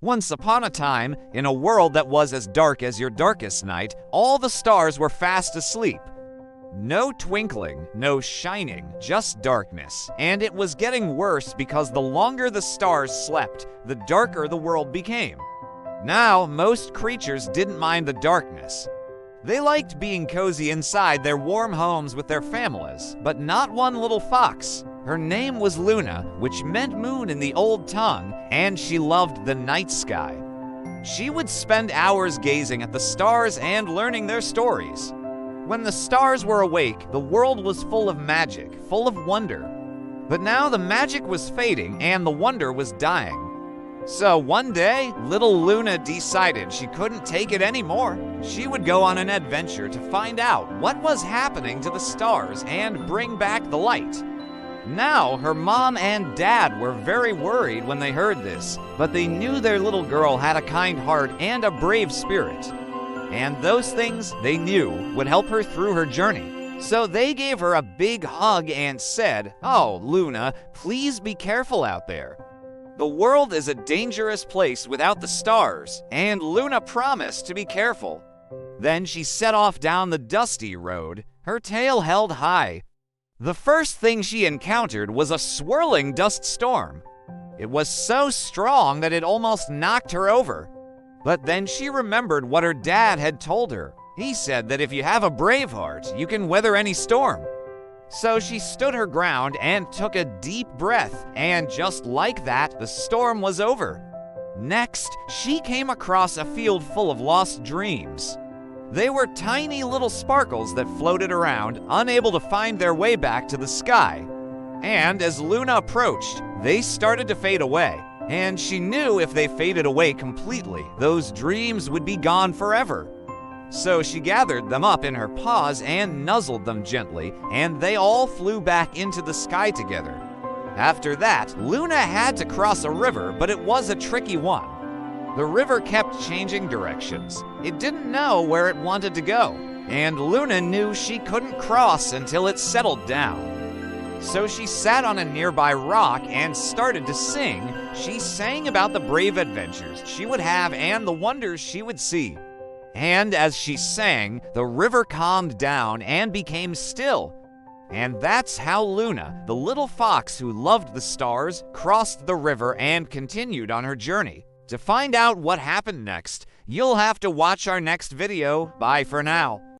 Once upon a time, in a world that was as dark as your darkest night, all the stars were fast asleep. No twinkling, no shining, just darkness. And it was getting worse because the longer the stars slept, the darker the world became. Now, most creatures didn't mind the darkness. They liked being cozy inside their warm homes with their families, but not one little fox. Her name was Luna, which meant moon in the old tongue, and she loved the night sky. She would spend hours gazing at the stars and learning their stories. When the stars were awake, the world was full of magic, full of wonder. But now the magic was fading and the wonder was dying. So one day, little Luna decided she couldn't take it anymore. She would go on an adventure to find out what was happening to the stars and bring back the light. Now, her mom and dad were very worried when they heard this, but they knew their little girl had a kind heart and a brave spirit. And those things, they knew, would help her through her journey. So they gave her a big hug and said, "Oh, Luna, please be careful out there. The world is a dangerous place without the stars," and Luna promised to be careful. Then she set off down the dusty road, her tail held high. The first thing she encountered was a swirling dust storm. It was so strong that it almost knocked her over. But then she remembered what her dad had told her. He said that if you have a brave heart, you can weather any storm. So she stood her ground and took a deep breath, and just like that, the storm was over. Next, she came across a field full of lost dreams. They were tiny little sparkles that floated around, unable to find their way back to the sky. And as Luna approached, they started to fade away. And she knew if they faded away completely, those dreams would be gone forever. So she gathered them up in her paws and nuzzled them gently, and they all flew back into the sky together. After that, Luna had to cross a river, but it was a tricky one. The river kept changing directions. It didn't know where it wanted to go, and Luna knew she couldn't cross until it settled down. So she sat on a nearby rock and started to sing. She sang about the brave adventures she would have and the wonders she would see. And as she sang, the river calmed down and became still. And that's how Luna, the little fox who loved the stars, crossed the river and continued on her journey. To find out what happened next, you'll have to watch our next video. Bye for now.